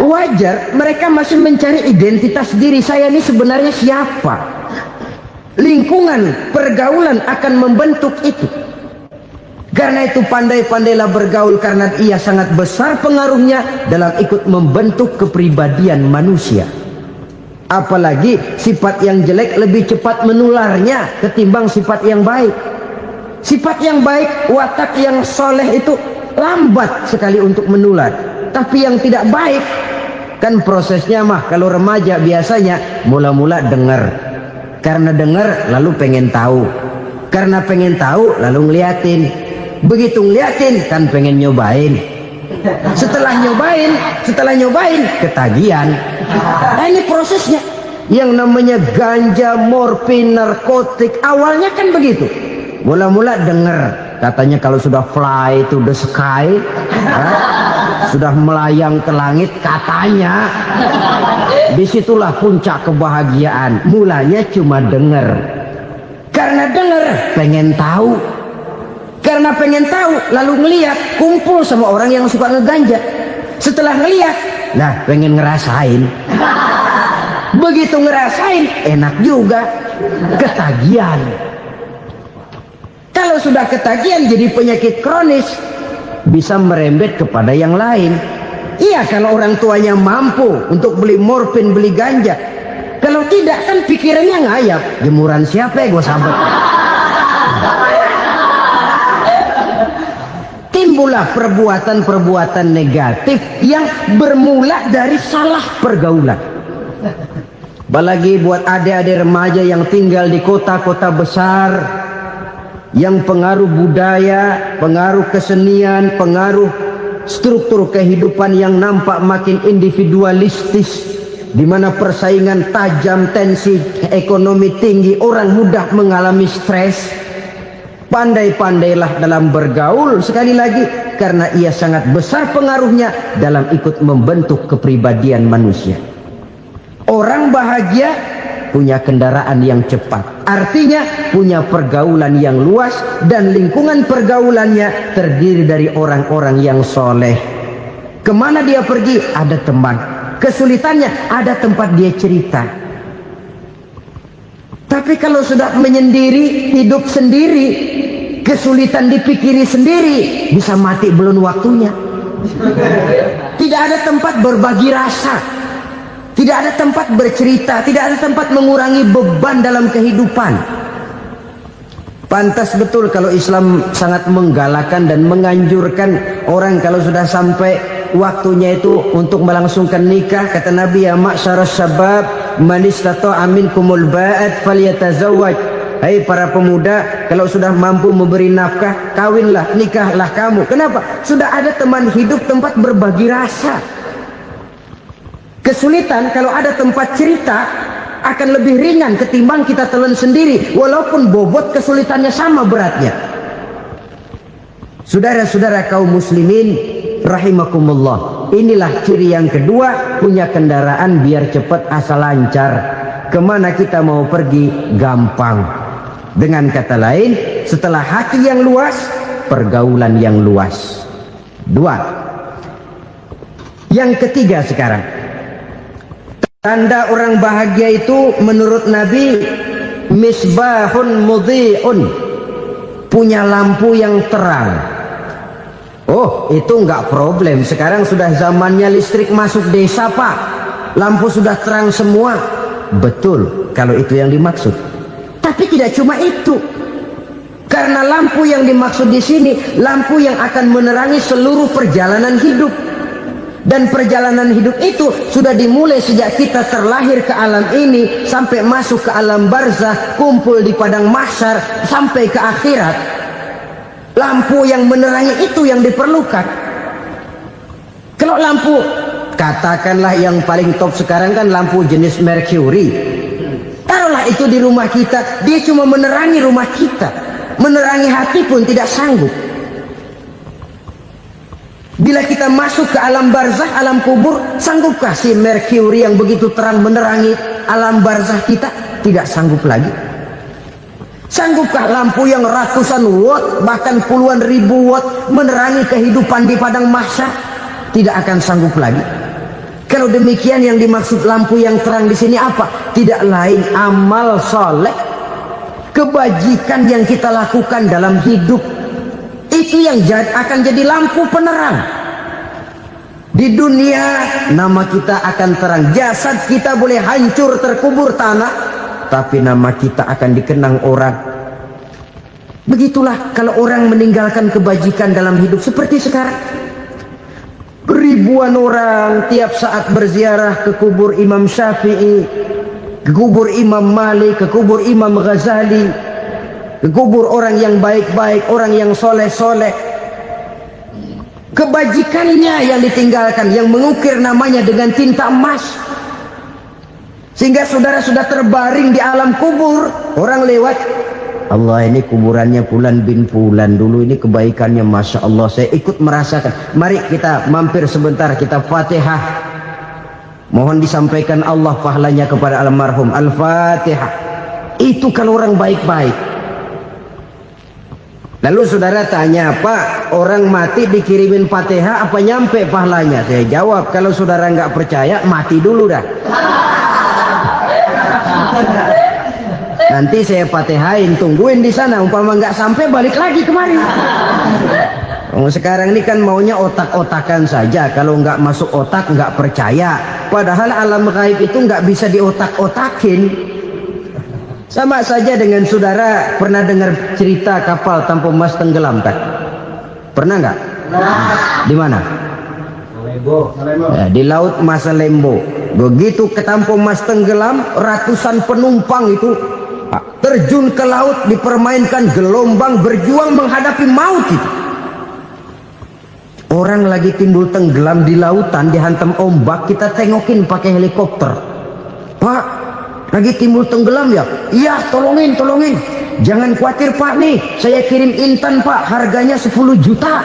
Wajar, mereka masih mencari identitas diri. Saya ini sebenarnya siapa? Lingkungan, pergaulan akan membentuk itu. Karena itu pandai-pandailah bergaul, karena ia sangat besar pengaruhnya dalam ikut membentuk kepribadian manusia. Apalagi sifat yang jelek lebih cepat menularnya ketimbang sifat yang baik. Sifat yang baik, watak yang soleh itu lambat sekali untuk menular. Tapi yang tidak baik, kan prosesnya mah kalau remaja biasanya mula-mula dengar. Karena dengar lalu pengen tahu. Karena pengen tahu lalu ngeliatin. Begitu ngeliatin kan pengen nyobain. Setelah nyobain ketagihan. Nah, ini prosesnya. Yang namanya ganja, morfin, narkotik, awalnya kan begitu. Mula-mula dengar, katanya kalau sudah fly to the sky, sudah melayang ke langit, katanya disitulah puncak kebahagiaan. Mulanya cuma dengar. Karena dengar pengen tahu. Karena pengen tahu lalu ngeliat, kumpul sama orang yang suka ngeganja. Setelah ngeliat, Nah, pengen ngerasain. Begitu ngerasain, enak juga. Ketagihan. Kalau sudah ketagihan jadi penyakit kronis, bisa merembet kepada yang lain. Iya, kalau orang tuanya mampu untuk beli morfin, beli ganja. Kalau tidak kan pikirannya ngayap. Jemuran siapa ya gue sahabat? Timbullah perbuatan-perbuatan negatif yang bermula dari salah pergaulan. Apalagi buat adik-adik remaja yang tinggal di kota-kota besar, yang pengaruh budaya, pengaruh kesenian, pengaruh struktur kehidupan yang nampak makin individualistis, di mana persaingan tajam, tensi ekonomi tinggi, orang mudah mengalami stres. Pandai-pandailah dalam bergaul, sekali lagi, karena ia sangat besar pengaruhnya dalam ikut membentuk kepribadian manusia. Orang bahagia punya kendaraan yang cepat, artinya punya pergaulan yang luas, dan lingkungan pergaulannya terdiri dari orang-orang yang soleh. Kemana dia pergi ada teman, kesulitannya ada tempat dia cerita. Tapi kalau sudah menyendiri, hidup sendiri, kesulitan dipikiri sendiri, bisa mati belum waktunya. Tidak ada tempat berbagi rasa, tidak ada tempat bercerita, tidak ada tempat mengurangi beban dalam kehidupan. Pantas betul kalau Islam sangat menggalakkan dan menganjurkan orang kalau sudah sampai waktunya itu untuk melangsungkan nikah. Kata Nabi, ya ma'syarus syabab man istata'a minkumul ba'at falyatazawwaj. Hai para pemuda, kalau sudah mampu memberi nafkah, kawinlah, nikahlah kamu. Kenapa? Sudah ada teman hidup, tempat berbagi rasa. Kesulitan kalau ada tempat cerita akan lebih ringan ketimbang kita telan sendiri, walaupun bobot kesulitannya sama beratnya. Saudara-saudara kaum muslimin rahimakumullah, inilah ciri yang kedua, punya kendaraan biar cepat asal lancar. Kemana kita mau pergi gampang. Dengan kata lain, setelah hati yang luas, pergaulan yang luas. Dua. Yang ketiga sekarang, tanda orang bahagia itu menurut Nabi, misbahun mudhi'un, punya lampu yang terang. Oh, itu enggak problem. Sekarang sudah zamannya listrik masuk desa, Pak. Lampu sudah terang semua. Betul, kalau itu yang dimaksud. Tapi tidak cuma itu. Karena lampu yang dimaksud di sini, lampu yang akan menerangi seluruh perjalanan hidup. Dan perjalanan hidup itu sudah dimulai sejak kita terlahir ke alam ini, sampai masuk ke alam barzakh, kumpul di padang mahsyar, sampai ke akhirat. Lampu yang menerangi itu yang diperlukan. Kalau lampu, katakanlah yang paling top sekarang kan lampu jenis Mercury. Taruhlah itu di rumah kita, dia cuma menerangi rumah kita, menerangi hati pun tidak sanggup. Bila kita masuk ke alam barzakh, alam kubur, sanggupkah si Mercury yang begitu terang menerangi alam barzakh kita? Tidak sanggup lagi. Sanggupkah lampu yang ratusan watt, bahkan puluhan ribu watt menerangi kehidupan di padang mahsyar? Tidak akan sanggup lagi. Kalau demikian, yang dimaksud lampu yang terang di sini apa? Tidak lain amal soleh, kebajikan yang kita lakukan dalam hidup. Itu yang akan jadi lampu penerang. Di dunia nama kita akan terang. Jasad kita boleh hancur terkubur tanah, tapi nama kita akan dikenang orang. Begitulah kalau orang meninggalkan kebajikan dalam hidup seperti sekarang. Ribuan orang tiap saat berziarah ke kubur Imam Syafi'i, ke kubur Imam Malik, ke kubur Imam Ghazali, ke kubur orang yang baik-baik, orang yang soleh-soleh. Kebajikannya yang ditinggalkan, yang mengukir namanya dengan tinta emas. Sehingga saudara sudah terbaring di alam kubur, orang lewat, Allah ini kuburannya Fulan bin Fulan, dulu ini kebaikannya Masya Allah, saya ikut merasakan. Mari kita mampir sebentar, kita Fatihah, mohon disampaikan Allah pahalanya kepada almarhum. Al-Fatihah. Itu kalau orang baik-baik. Lalu saudara tanya, Pak, orang mati dikirimin Fatihah apa nyampe pahalanya? Saya jawab, kalau saudara nggak percaya, mati dulu dah. Nanti saya Fatihain, tungguin di sana. Umpama nggak sampai, balik lagi kemari. Sekarang ini kan maunya otak-otakan saja. Kalau nggak masuk otak, nggak percaya. Padahal alam gaib itu nggak bisa diotak-otakin. Sama saja dengan saudara pernah dengar cerita kapal tanpa emas tenggelam kan? Pernah nggak? Di mana? Ya, di laut Masalembo. Begitu ke tanpa emas tenggelam, ratusan penumpang itu terjun ke laut, dipermainkan gelombang, berjuang menghadapi maut itu. Orang lagi timbul tenggelam di lautan, dihantam ombak, kita tengokin pakai helikopter. Pak, lagi timbul tenggelam ya? Iya, tolongin. Jangan khawatir Pak nih, saya kirim intan Pak, harganya 10 juta.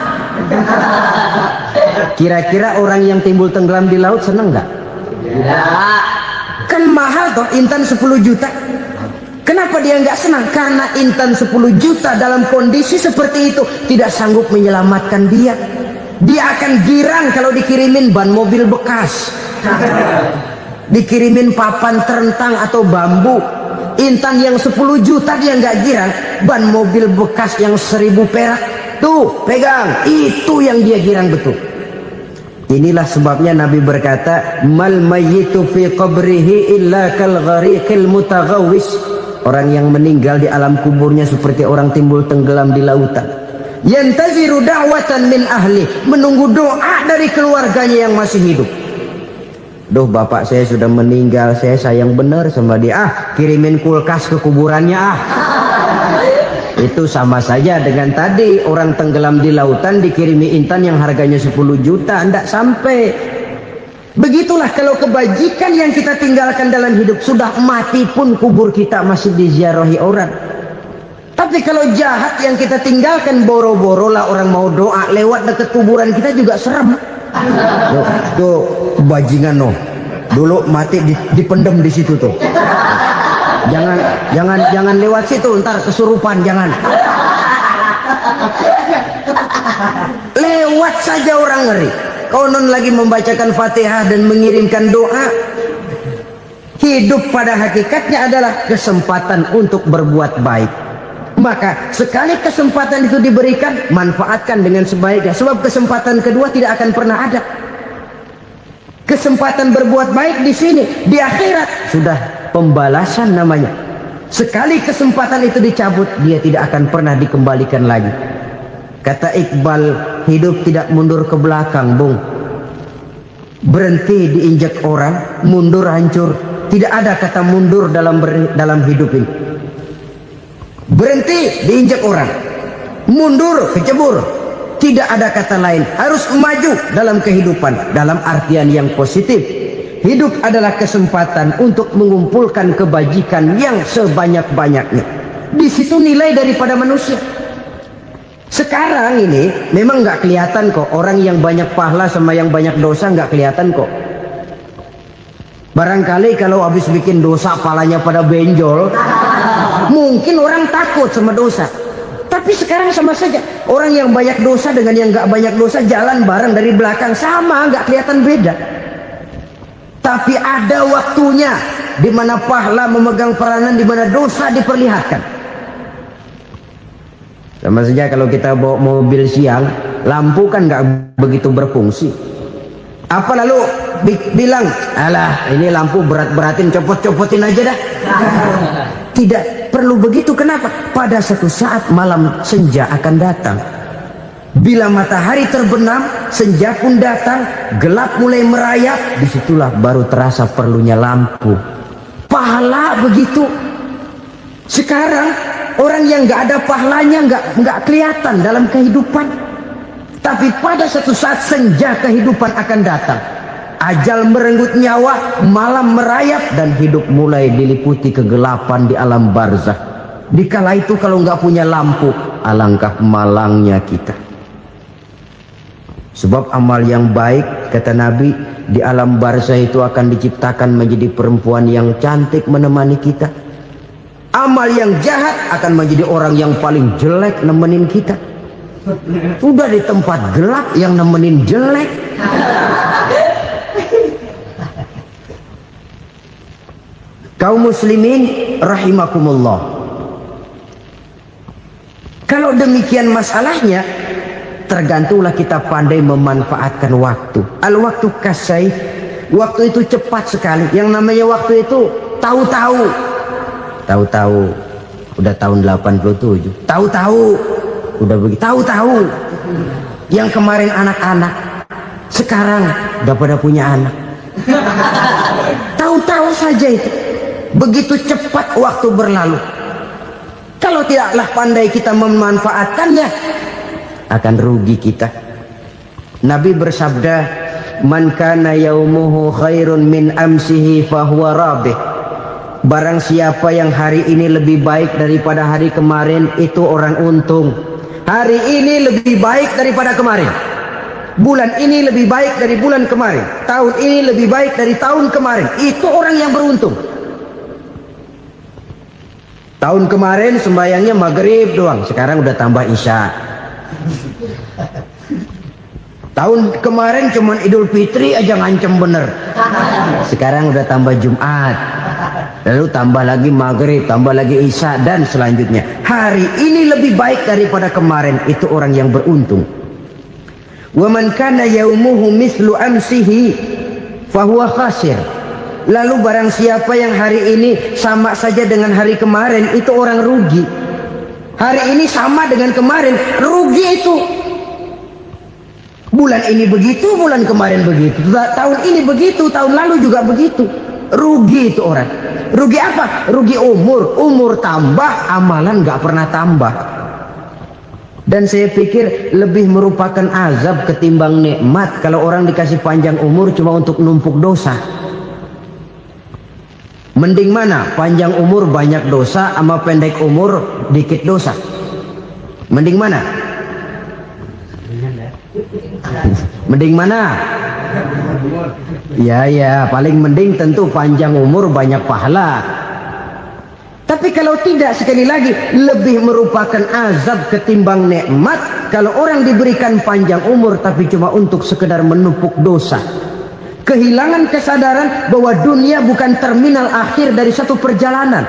Kira-kira orang yang timbul tenggelam di laut seneng nggak? Tidak. Kan mahal toh intan 10 juta. Kenapa dia nggak senang? Karena intan 10 juta dalam kondisi seperti itu tidak sanggup menyelamatkan dia. Dia akan girang kalau dikirimin ban mobil bekas, dikirimin papan terentang atau bambu. Intan yang 10 juta dia nggak girang, ban mobil bekas yang 1000 perak tuh pegang, itu yang dia girang betul. Inilah sebabnya Nabi berkata, mal mayyitu fi qabrihi illa kal ghariqil mutaghawwis. Orang yang meninggal di alam kuburnya seperti orang timbul tenggelam di lautan. Yantaziru da'watan min ahli, menunggu doa dari keluarganya yang masih hidup. Duh, bapak saya sudah meninggal, saya sayang benar sama dia. Kirimin kulkas ke kuburannya Itu sama saja dengan tadi orang tenggelam di lautan dikirimi intan yang harganya 10 juta, tidak sampai. Begitulah kalau kebajikan yang kita tinggalkan dalam hidup, sudah mati pun kubur kita masih diziarahi orang. Tapi kalau jahat yang kita tinggalkan, boro-boro lah orang mau doa lewat dekat kuburan kita juga serem. Tuh bajingan no, dulu mati dipendem di situ tuh. Jangan lewat situ, ntar kesurupan, jangan. Lewat saja orang ngeri. Konon lagi membacakan Fatihah dan mengirimkan doa. Hidup pada hakikatnya adalah kesempatan untuk berbuat baik. Maka sekali kesempatan itu diberikan, manfaatkan dengan sebaiknya. Sebab kesempatan kedua tidak akan pernah ada. Kesempatan berbuat baik di sini, di akhirat sudah pembalasan namanya. Sekali kesempatan itu dicabut, dia tidak akan pernah dikembalikan lagi. Kata Iqbal, hidup tidak mundur ke belakang, Bung. Berhenti diinjak orang, mundur hancur. Tidak ada kata mundur dalam hidup ini. Berhenti diinjak orang, mundur kecebur. Tidak ada kata lain. Harus maju dalam kehidupan, dalam artian yang positif. Hidup adalah kesempatan untuk mengumpulkan kebajikan yang sebanyak-banyaknya. Di situ nilai daripada manusia. Sekarang ini memang nggak kelihatan kok, orang yang banyak pahala sama yang banyak dosa nggak kelihatan kok. Barangkali kalau habis bikin dosa palanya pada benjol, mungkin orang takut sama dosa. Tapi sekarang sama saja, orang yang banyak dosa dengan yang nggak banyak dosa jalan bareng dari belakang, sama, nggak kelihatan beda. Tapi ada waktunya di mana pahala memegang peranan, di mana dosa diperlihatkan. Sama saja kalau kita bawa mobil siang, lampu kan nggak begitu berfungsi. Apa lalu bilang, alah ini lampu berat-beratin, copot-copotin aja dah. Tidak perlu begitu. Kenapa? Pada satu saat malam senja akan datang. Bila matahari terbenam, senja pun datang, gelap mulai merayap, disitulah baru terasa perlunya lampu. Pahala begitu. Sekarang orang yang nggak ada pahalanya nggak kelihatan dalam kehidupan. Tapi pada satu saat senja kehidupan akan datang. Ajal merenggut nyawa, malam merayap, dan hidup mulai diliputi kegelapan di alam barzakh. Dikala itu kalau nggak punya lampu, alangkah malangnya kita. Sebab amal yang baik, kata Nabi, di alam barzakh itu akan diciptakan menjadi perempuan yang cantik menemani kita. Amal yang jahat akan menjadi orang yang paling jelek nemenin kita. Udah di tempat gelap yang nemenin jelek. Kaum muslimin rahimakumullah. Kalau demikian masalahnya, tergantunglah kita pandai memanfaatkan waktu. Al-waktu kasayf, waktu itu cepat sekali. Yang namanya waktu itu tahu-tahu. Tahu-tahu udah tahun 87. Tahu-tahu udah begitu. Tahu-tahu yang kemarin anak-anak sekarang udah pada punya anak. Tahu-tahu saja itu. Begitu cepat waktu berlalu. Kalau tidaklah pandai kita memanfaatkannya, akan rugi kita. Nabi bersabda, "Man kana yaumuhu khairun min amsihi fahuwa rabih." Barang siapa yang hari ini lebih baik daripada hari kemarin, itu orang untung. Hari ini lebih baik daripada kemarin. Bulan ini lebih baik dari bulan kemarin. Tahun ini lebih baik dari tahun kemarin. Itu orang yang beruntung. Tahun kemarin sembayangnya maghrib doang, sekarang udah tambah isya. Tahun kemarin cuman Idul Fitri aja ngancem bener, sekarang udah tambah Jumat, lalu tambah lagi maghrib, tambah lagi isya, dan selanjutnya. Hari ini lebih baik daripada kemarin, itu orang yang beruntung. Wa man kana yaumuhu mislu amsihi fahuwa khasir. Lalu barang siapa yang hari ini sama saja dengan hari kemarin, itu orang rugi. Hari ini sama dengan kemarin, rugi itu. Bulan ini begitu, bulan kemarin begitu, tahun ini begitu, tahun lalu juga begitu. Rugi itu orang. Rugi apa? Rugi umur. Umur tambah, amalan gak pernah tambah. Dan saya pikir lebih merupakan azab ketimbang nikmat kalau orang dikasih panjang umur cuma untuk numpuk dosa. Mending mana? Panjang umur banyak dosa sama pendek umur dikit dosa? Mending mana? Mending mana? Ya, paling mending tentu panjang umur banyak pahala. Tapi kalau tidak, sekali lagi, lebih merupakan azab ketimbang nikmat kalau orang diberikan panjang umur tapi cuma untuk sekedar menumpuk dosa. Kehilangan kesadaran bahwa dunia bukan terminal akhir dari satu perjalanan.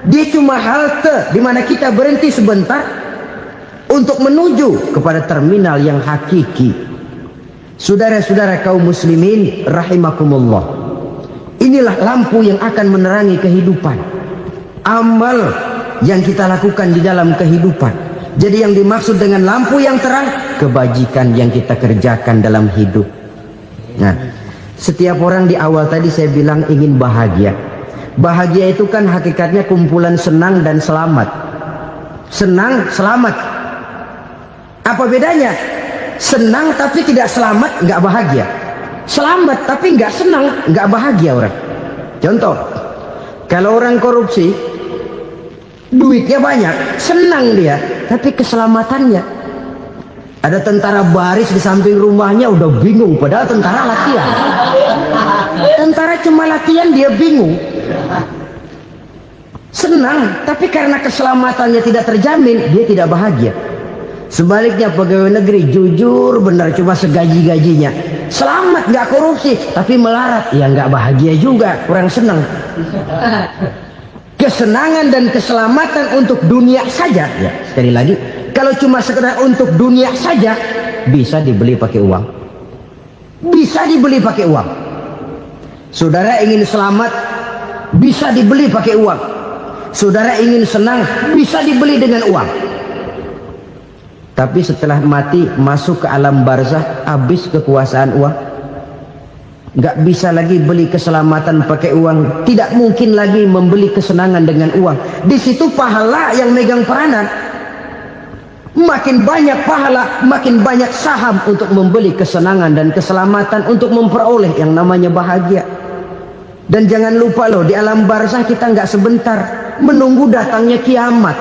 Dia cuma halte di mana kita berhenti sebentar untuk menuju kepada terminal yang hakiki. Saudara-saudara kaum muslimin rahimakumullah. Inilah lampu yang akan menerangi kehidupan. Amal yang kita lakukan di dalam kehidupan. Jadi yang dimaksud dengan lampu yang terang, kebajikan yang kita kerjakan dalam hidup. Nah, setiap orang di awal tadi saya bilang ingin bahagia. Bahagia itu kan hakikatnya kumpulan senang dan selamat. Senang, selamat. Apa bedanya? Senang tapi tidak selamat, nggak bahagia. Selamat tapi nggak senang, nggak bahagia orang. Contoh, kalau orang korupsi, duitnya banyak, senang dia, tapi keselamatannya. Ada tentara baris di samping rumahnya udah bingung, padahal tentara latihan. Tentara cuma latihan, dia bingung. Senang, tapi karena keselamatannya tidak terjamin, dia tidak bahagia. Sebaliknya pegawai negeri jujur benar, cuma segaji-gajinya, selamat nggak korupsi, tapi melarat, ya nggak bahagia juga, kurang senang. Kesenangan dan keselamatan untuk dunia saja, ya sekali lagi, kalau cuma sekedar untuk dunia saja, bisa dibeli pakai uang. Bisa dibeli pakai uang. Saudara ingin selamat, bisa dibeli pakai uang. Saudara ingin senang, bisa dibeli dengan uang. Tapi setelah mati, masuk ke alam barzah, habis kekuasaan uang. Nggak bisa lagi beli keselamatan pakai uang. Tidak mungkin lagi membeli kesenangan dengan uang. Di situ pahala yang megang peranan. Makin banyak pahala, makin banyak saham untuk membeli kesenangan dan keselamatan, untuk memperoleh yang namanya bahagia. Dan jangan lupa loh, di alam barzah kita nggak sebentar, menunggu datangnya kiamat.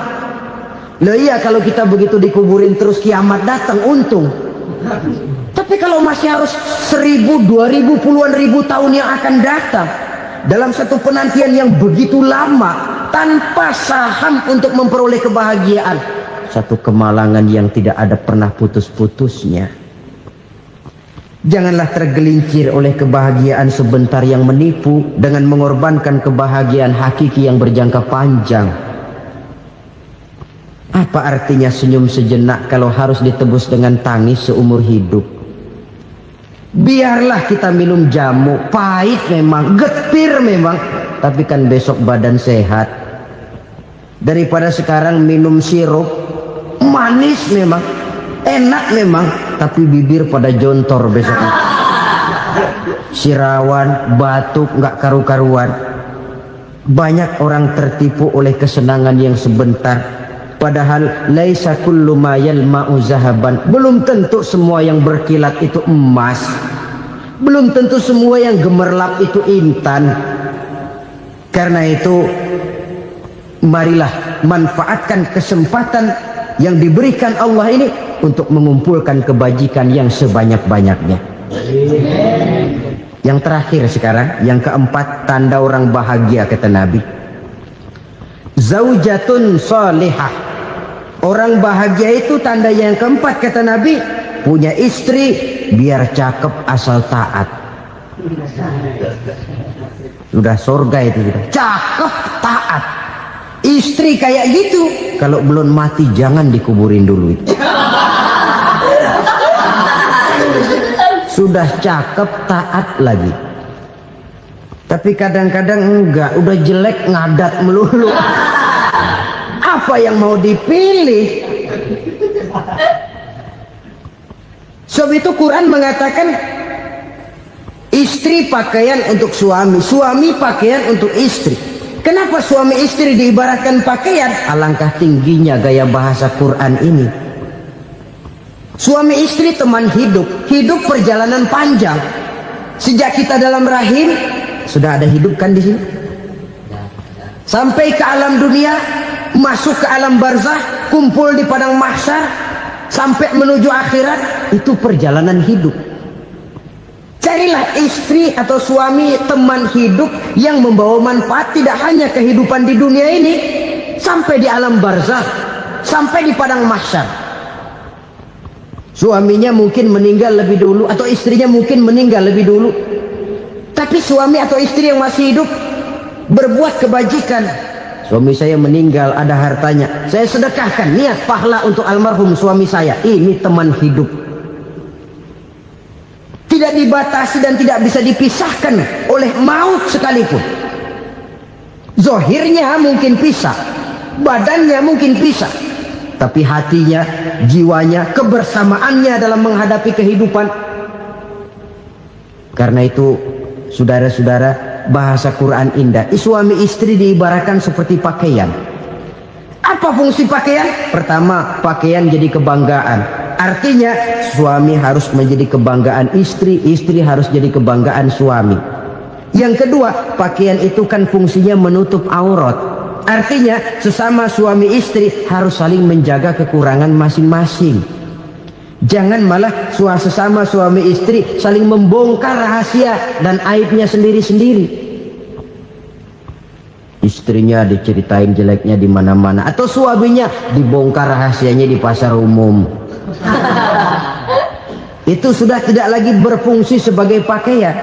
Loh iya, kalau kita begitu dikuburin terus kiamat datang, untung. Tapi kalau masih harus 1000, 2000, puluhan ribu tahun yang akan datang, dalam satu penantian yang begitu lama, tanpa saham untuk memperoleh kebahagiaan. Satu kemalangan yang tidak ada pernah putus-putusnya. Janganlah tergelincir oleh kebahagiaan sebentar yang menipu dengan mengorbankan kebahagiaan hakiki yang berjangka panjang. Apa artinya senyum sejenak kalau harus ditebus dengan tangis seumur hidup? Biarlah kita minum jamu, pahit memang, getir memang, tapi kan besok badan sehat. Daripada sekarang minum sirup, manis memang, enak memang, tapi bibir pada jontor besok. Sirawan, batuk, nggak karu-karuan. Banyak orang tertipu oleh kesenangan yang sebentar. Padahal laisa kullu ma yalma'u zahaban. Belum tentu semua yang berkilat itu emas. Belum tentu semua yang gemerlap itu intan. Karena itu, marilah manfaatkan kesempatan yang diberikan Allah ini untuk mengumpulkan kebajikan yang sebanyak-banyaknya. Yang terakhir sekarang, yang keempat, tanda orang bahagia kata Nabi. Zaujatun salihah. Orang bahagia itu tanda yang keempat kata Nabi, punya istri biar cakep asal taat. Sudah surga itu sudah. Cakep taat. Istri kayak gitu, kalau belum mati jangan dikuburin dulu itu. Sudah cakep taat lagi. Tapi kadang-kadang enggak, udah jelek ngadat melulu. Apa yang mau dipilih? Sebab itu Quran mengatakan istri pakaian untuk suami, suami pakaian untuk istri. Kenapa suami istri diibaratkan pakaian? Alangkah tingginya gaya bahasa Quran ini. Suami istri teman hidup, hidup perjalanan panjang. Sejak kita dalam rahim sudah ada hidup kan di sini. Sampai ke alam dunia, masuk ke alam barzah, kumpul di padang mahsyar, sampai menuju akhirat, itu perjalanan hidup. Carilah istri atau suami teman hidup yang membawa manfaat tidak hanya kehidupan di dunia ini, sampai di alam barzah, sampai di padang mahsyar. Suaminya mungkin meninggal lebih dulu atau istrinya mungkin meninggal lebih dulu, tapi suami atau istri yang masih hidup berbuat kebajikan. Suami saya meninggal, ada hartanya, saya sedekahkan, niat pahala untuk almarhum suami saya. Ini teman hidup. Tidak dibatasi dan tidak bisa dipisahkan oleh maut sekalipun. Zohirnya mungkin pisah, badannya mungkin pisah, tapi hatinya, jiwanya, kebersamaannya dalam menghadapi kehidupan. Karena itu, saudara-saudara, bahasa Quran indah. Suami istri diibaratkan seperti pakaian. Apa fungsi pakaian? Pertama, pakaian jadi kebanggaan. Artinya suami harus menjadi kebanggaan istri, istri harus jadi kebanggaan suami. Yang kedua, pakaian itu kan fungsinya menutup aurat. Artinya sesama suami istri harus saling menjaga kekurangan masing-masing. Jangan malah sesama suami istri saling membongkar rahasia dan aibnya sendiri-sendiri. Istrinya diceritain jeleknya di mana-mana, atau suaminya dibongkar rahasianya di pasar umum. Itu sudah tidak lagi berfungsi sebagai pakaian.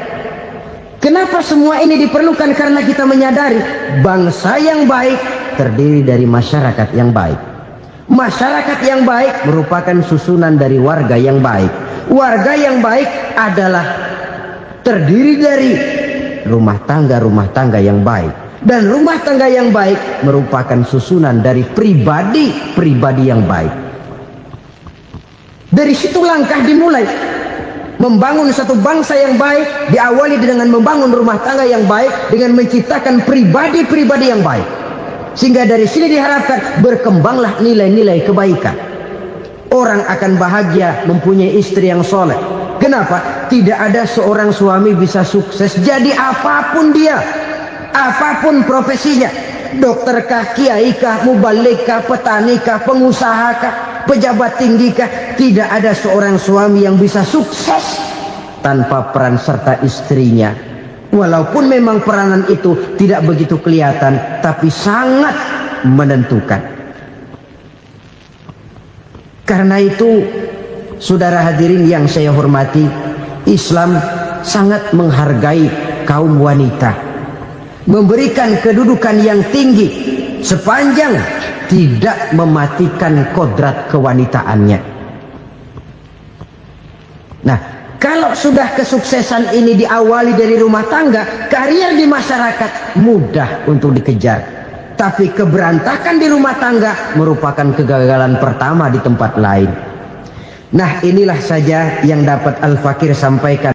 Kenapa semua ini diperlukan? Karena kita menyadari bangsa yang baik terdiri dari masyarakat yang baik. Masyarakat yang baik merupakan susunan dari warga yang baik. Warga yang baik adalah terdiri dari rumah tangga yang baik. Dan rumah tangga yang baik merupakan susunan dari pribadi yang baik. Dari situ langkah dimulai. Membangun satu bangsa yang baik diawali dengan membangun rumah tangga yang baik, dengan menciptakan pribadi-pribadi yang baik. Sehingga dari sini diharapkan berkembanglah nilai-nilai kebaikan. Orang akan bahagia mempunyai istri yang soleh. Kenapa? Tidak ada seorang suami bisa sukses jadi apapun dia, apapun profesinya, dokterkah, kiaikah, mubalikah, petanikah, pengusahakah, pejabat tinggikah, tidak ada seorang suami yang bisa sukses tanpa peran serta istrinya. Walaupun memang peranan itu tidak begitu kelihatan, tapi sangat menentukan. Karena itu, saudara hadirin yang saya hormati, Islam sangat menghargai kaum wanita, memberikan kedudukan yang tinggi sepanjang tidak mematikan kodrat kewanitaannya. Nah, kalau sudah kesuksesan ini diawali dari rumah tangga, karier di masyarakat mudah untuk dikejar. Tapi keberantakan di rumah tangga merupakan kegagalan pertama di tempat lain. Nah, inilah saja yang dapat Al-Fakir sampaikan.